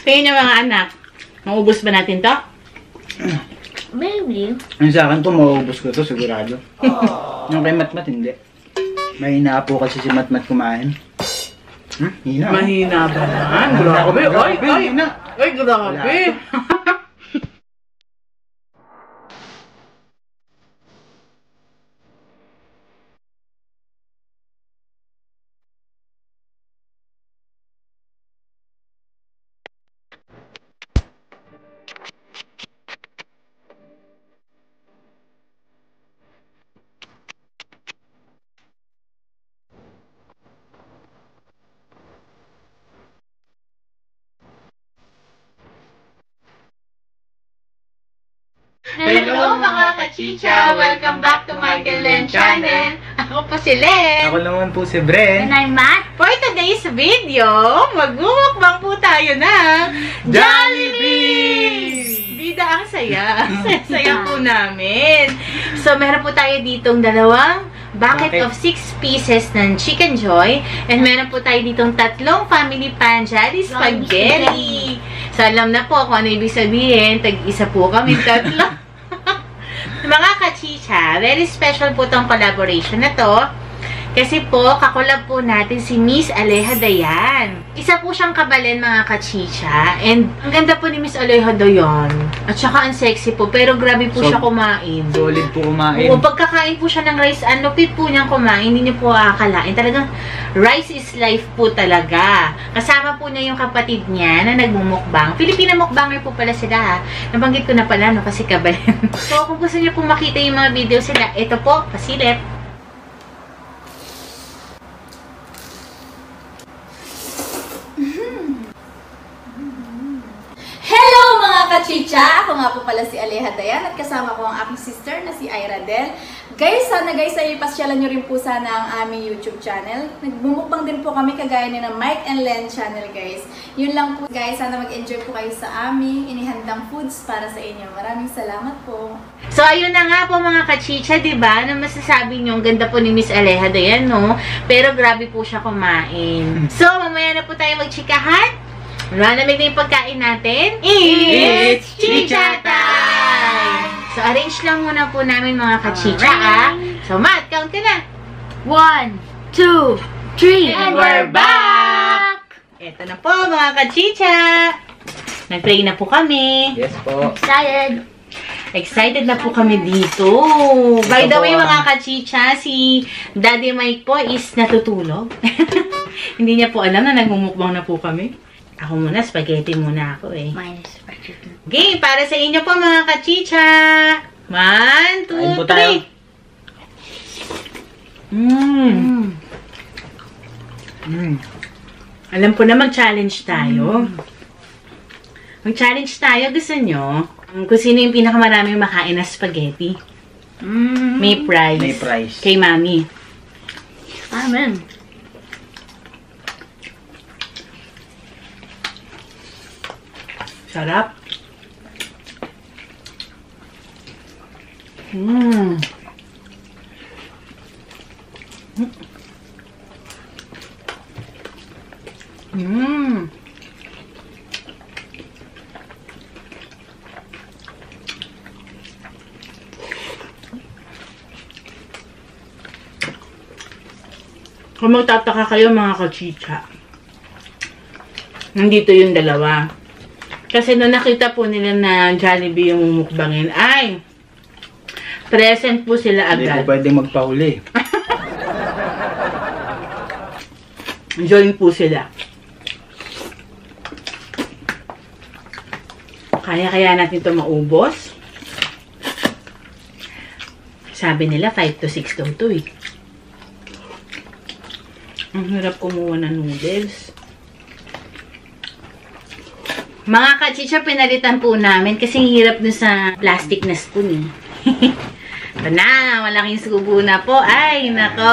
Kaya niyo mga anak, maubos ba natin to? Maybe. Ang sa akin po, maubos ko to, sigurado. Yung kay Matmat, hindi. Mahina po kasi si Matmat kumain. Hina. Mahina ba naman? Grabe. Ay, grabe. Hello mga kachicha! Welcome back to Michael Len Channel! Ako po si Len! Ako naman po si Bren. And I'm Matt. For today's video, magmumukbang po tayo ng Jollibee! Bida ang saya! Saya po namin! So, meron po tayo ditong dalawang bucket of 6 pieces ng Chicken Joy. And meron po tayo ditong tatlong family pan Jolly Spaghetti. So, alam na po kung ano ibig sabihin. Tag-isa po kami tatlo. Mga kachicha, very special po tong collaboration na to. Kasi po, kakolab po natin si Miss Aleja Dayan. Isa po siyang kabalin mga kachicha. And ang ganda po ni Miss Aleja Dayan. At saka ang sexy po. Pero grabe po siya kumain. Solid po kumain. Oo, pagkakain po siya ng rice, ang lupit po niyang kumain. Hindi niyo po akalain. Talagang rice is life po talaga. Kasama po niya yung kapatid niya na nagmumukbang. Filipina mukbanger po pala sila ha. Nabanggit ko na pala no kasi kabalin. So kung gusto niyo po makita yung mga video sila, ito po, pasilip. Hello mga kachicha! Ako nga po pala si Aleja Dayan at kasama ko ang aking sister na si Ira Del. Guys, sana guys ay pasyalan nyo rin po sana ang aming YouTube channel. Nagbumukbang din po kami kagaya ni ng Mike and Len channel guys. Yun lang po guys, sana mag-enjoy po kayo sa aming inihandang foods para sa inyo. Maraming salamat po. So ayun na nga po mga kachicha, diba? Ano masasabi nyo? Ang ganda po ni Miss Aleja Dayan, no? Pero grabe po siya kumain. So mamaya na po tayo magchikahan. Malamig na yung pagkain natin. It's Chicha Time! So, arrange lang muna po namin mga kachicha, ah. So, Matt, count ka na. 1, 2, 3, And we're back! Ito na po mga kachicha. Nag-pray na po kami. Yes po. excited! Excited na po kami dito. By the way, mga kachicha, si Daddy Mike po is natutulog. Hindi niya po alam na nagmumukbang na po kami. Ako muna, spaghetti muna ako eh. Mine is spaghetti. Okay, para sa inyo po mga kachicha. 1, 2, 3. Alam po na mag-challenge tayo. Mag-challenge tayo, gusto nyo? Kung sino yung pinakamaraming makain na spaghetti. May prize. May prize. Kay Mami. Amen. Sarap. Kung magtataka kayo mga kachicha, nandito yung dalawa. Kasi nung nakita po nila na Jollibee yung mukbangin, ay, present po sila agad. Hindi po pwedeng magpahuli. Join po sila. Kaya natin ito maubos. Sabi nila 5 to 6 daw ito eh. Ang hirap kumuha ng noodles. Mga kachicha, pinalitan po namin kasi hirap dun sa plastic na spoon eh. Ito na, malaking subo na po. Ay, nako.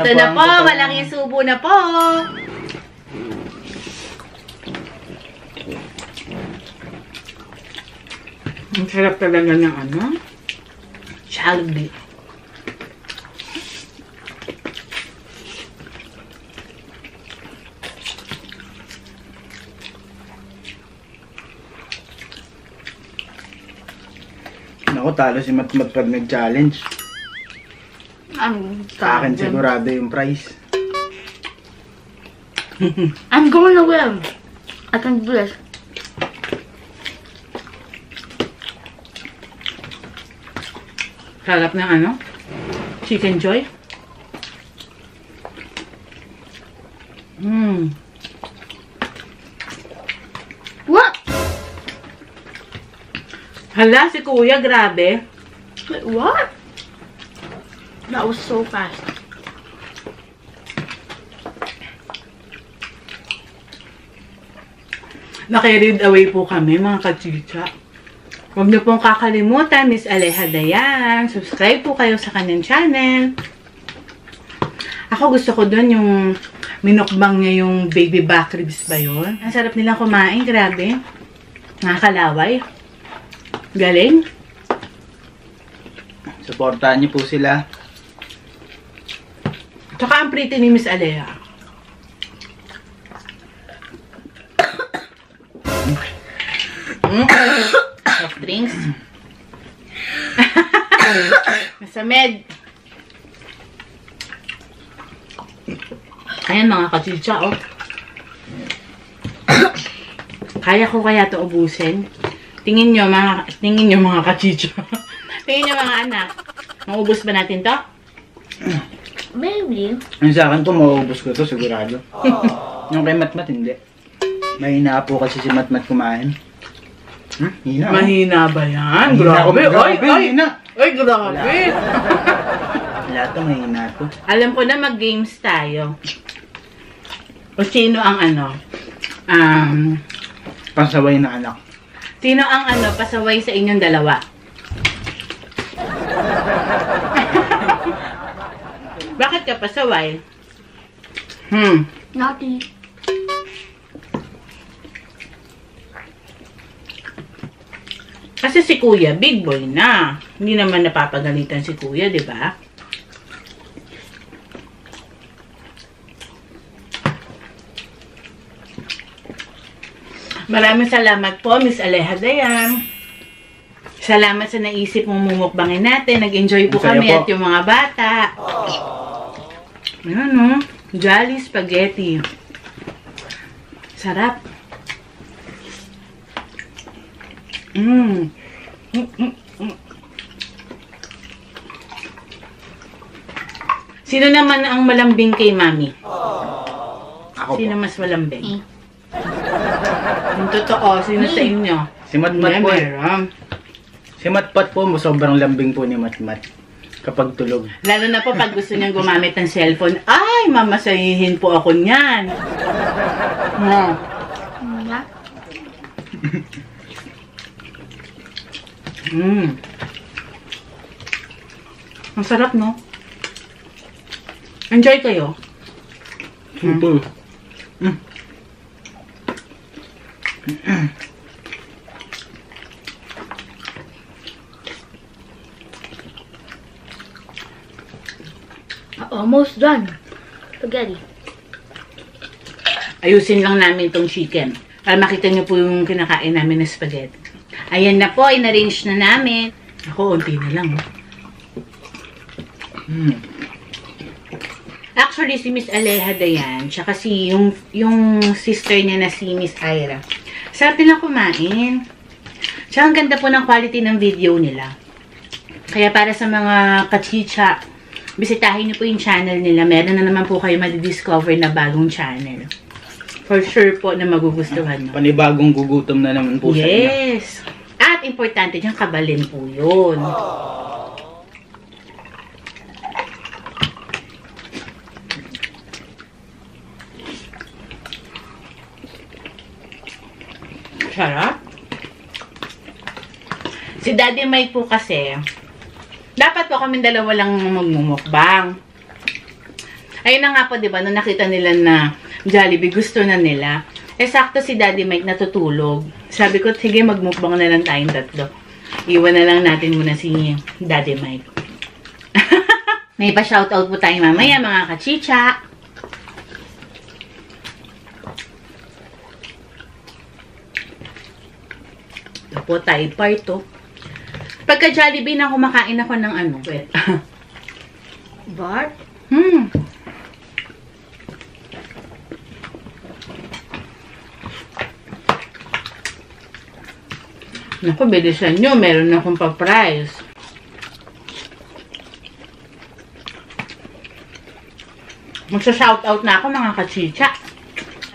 Ito na po, malaking subo na po. Ang sarap talaga ng ano? Jollibee. ko talo si Matmat pag nag-challenge. Sa akin sigurado yung prize. I'm going to win. I can do this. Sarap ng ano? Chicken Joy. What? Hala, si Kuya, grabe. Wait, what? That was so fast. Naki-read away po kami, mga kachicha. Huwag niyo pong kakalimutan, Miss Aleha Dayan. Subscribe po kayo sa kanyang channel. Ako gusto ko dun yung minukbang niya yung baby back ribs ba yun? Ang sarap nilang kumain, grabe. Nakakalaway. Galing. Supportahan niyo po sila. Tsaka ang pretty ni Miss Aleha. Soft drinks. Nasa med. Ayan mga kachicha, oh. Kaya ko kaya ito ubusin? Tingin nyo mga kachicha. Tingin nyo mga anak. Maubos ba natin to? Maybe. Yung sa akin po, mauubos ko to sigurado. Yung kay Matmat, hindi. Mahina po kasi si Matmat kumain. Hina. Mahina ba yan? Mahina. Grabe. Ay, Mahina. ay, grabe. Lahat to mahina to. Alam ko na mag-games tayo. O sino ang ano? Pasaway na anak. Sino ang ano pasaway sa inyong dalawa? Bakit ka pasaway? Naughty. Kasi si Kuya, big boy na. Hindi naman napapagalitan si Kuya, di ba? Maraming salamat po, Miss Aleha Dayan. Salamat sa naisip mong mumukbangin natin. Nag-enjoy po kami at yung mga bata. Ayan, no? Jolly Spaghetti. Sarap. Sino naman ang malambing kay Mami? Ako Sino po. mas malambing? Yung totoo, sino sa inyo? Si Matmat po. Meron. Si Matpat po, sobrang lambing po ni Matmat. Kapag tulog. Lalo na po pag gusto niyang gumamit ng cellphone. Ay, mamasahihin po ako niyan. Yeah. Ang sarap, no? Enjoy kayo. Super. Almost done. Spaghetti. Ayusin lang namin itong chicken. Para makita niyo po yung kinakain namin na spaghetti. Ayan na po, in-arrange na namin. Ako, unti na lang. Actually, si Miss Aleha Dayan, tsaka si yung sister niya na si Miss Ira. Sarap nilang kumain. Tsaka ang ganda po ng quality ng video nila. Kaya para sa mga kachicha, bisitahin niyo po yung channel nila. Meron na naman po kayo madidiscover na bagong channel. For sure po na magugustuhan nyo. Panibagong gugutom na naman po sa inyo. Yes! At importante dyan, kabalin po yun. Sarap. Si Daddy Mike po kasi, dapat po kami dalawa lang magmumukbang. Ayun na nga po, diba, nung nakita nila na Jollibee, gusto na nila. Eh, sakto si Daddy Mike natutulog. Sabi ko, sige, magmukbang na lang tayong tatlo. Iwan na lang natin muna si Daddy Mike. May pa-shoutout po tayo mamaya, mga kachicha. Ito po tayo part 2. Pag Pagka Jollibee na kumakain ako ng ano, wet. Bart? Naku, bilisan nyo. Meron akong pa-price. Magsa-shoutout na ako, mga kachicha.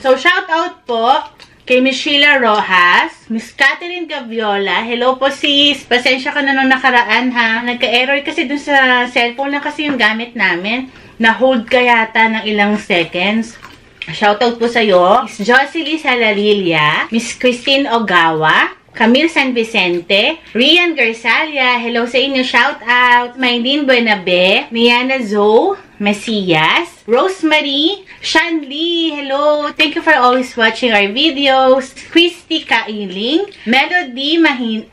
So, shoutout po kay Miss Sheila Rojas, Miss Catherine Gaviola. Hello po sis. Pasensya ka na nung nakaraan ha. Nagka-error kasi dun sa cellphone lang kasi yung gamit namin. Na-hold ka yata ng ilang seconds. Shoutout po sa'yo. Miss Jocelyn Salalilia, Miss Christine Ogawa, Camille San Vicente, Rian Garzalia, hello sa inyo, shout out. Maylene Buenabe, Miana Zoe Mesias, Rosemary, Shanli, hello. Thank you for always watching our videos. Christy Kailing, Melody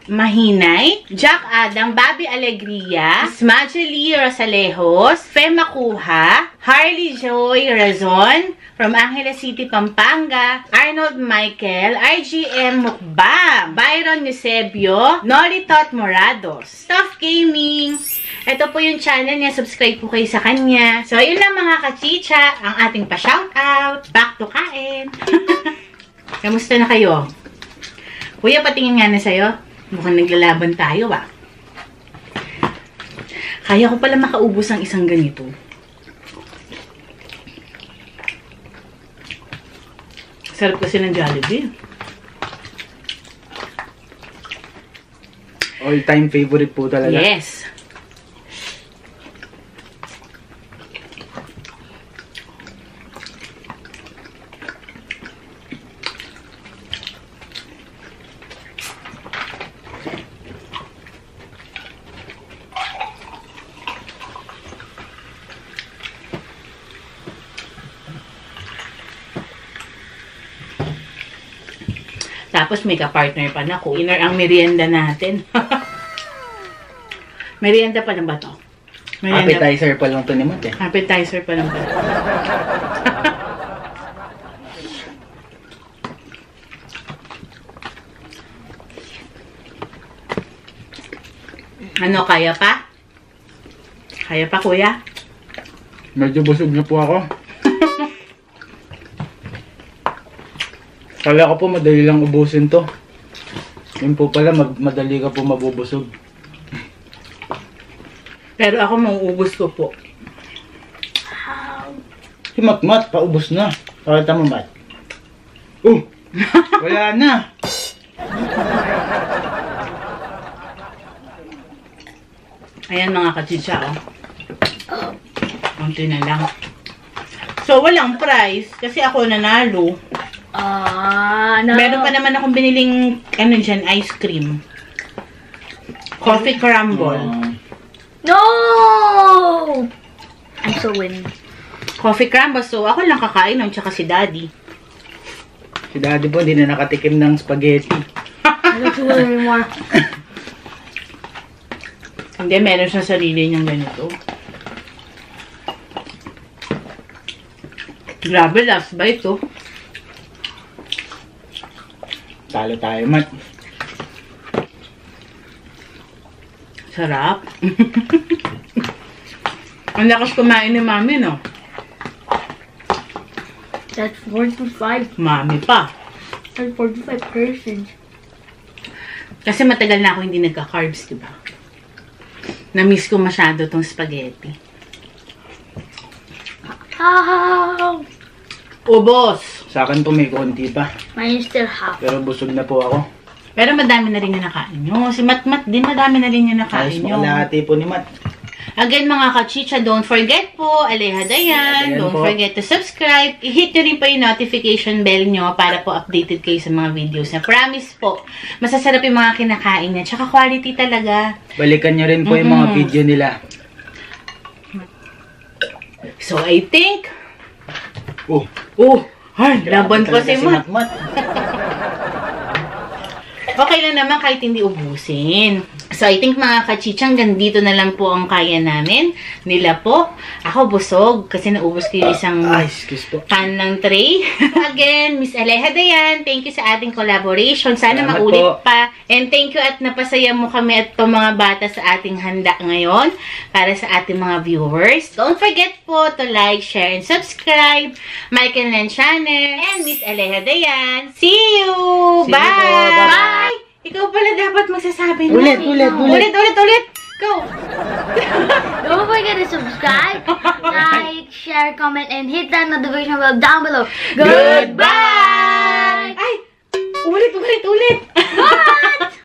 Mahinay, Jack Adam, Bobby Alegria, Smajeli Rosalejos, Fema Kuha, Harley Joy Razon, from Angeles City, Pampanga, Arnold Michael, RGM Mukbang, Byron Eusebio, Nolitot Morados, Stuff Gaming. Ito po yung channel niya. Subscribe po kayo sa kanya. So, yun lang mga kachicha, ang ating pa-shoutout. Back to kain. Kamusta na kayo? Kuya, patingin nga na sa'yo. Mukhang naglalaban tayo, ba? Kaya ko pala makaubos ang isang ganito. Sarap kasi ng Jollibee. All-time favorite po talaga. Yes. Tapos may ka-partner pa na ko. Dinner ang merienda natin. Merienda pa lang ba to? Merienda. Appetizer pa lang to ni Mat eh. Appetizer pa lang ba? Ano, kaya pa? Kaya pa, kuya? Medyo busog na po ako. Kala ko po madali lang ubusin to. Yun po pala, madali ka po mabubusog. Pero ako mauubos ko po. Si Mat, paubos na. Pakita mo, Mat. Wala na. Ayan mga kachicha, oh. Konti na lang. So, walang price kasi ako nanalo. No. Meron pa naman akong biniling, ano dyan, ice cream. Coffee crumble. No! I'm so winning. Coffee crumble. So, ako lang kakain nun, tsaka si Daddy. Si Daddy po, hindi na nakatikim ng spaghetti. I don't do it anymore. Hindi, meron siya sarili niyang ganito. Grabe, last bite, oh. Talo tayo, Mat. Sarap. Ang lakas kumain ni Mami, no? That's 45. Mami pa. That's 45 persons. Kasi matagal na ako hindi nagka-carbs, diba? Na-miss ko masyado tong spaghetti. How? Ubos! Sa akin po may konti pa. Mine is still half. Pero busog na po ako. Pero madami na rin yung nakain nyo. Si Mat-Mat din, madami na rin yung nakain Ayos nyo. makalahati po ni Mat. Again, mga kachicha, don't forget po, Aleha Dayan. Ayan Don't po. forget to subscribe. I-hit nyo rin po yung notification bell nyo para po updated kayo sa mga videos na promise po. Masasarap yung mga kinakain niya. Tsaka quality talaga. Balikan nyo rin po yung mga video nila. So, I think... Oh, ay, laban pa si Mat. Mat. Okay lang naman kahit hindi ubusin. So, So, I think mga kachichang, dito na lang po ang kaya namin. Nila po. Ako busog kasi naubos ko yung isang Ay, excuse po. can ng tray. Again, Miss Aleha Dayan, thank you sa ating collaboration. Sana Salamat maulit po. pa. And thank you at napasaya mo kami at itong mga bata sa ating handa ngayon para sa ating mga viewers. Don't forget po to like, share, and subscribe my Len channel and Miss Aleha Dayan. See you! See you Bye! po. Bye! Bye! Ikaw pala dapat magsasabi na. Ulit. Ulit! Go! Don't forget to subscribe, like, share, comment, and hit that notification bell down below. Goodbye! Ay! Ulit!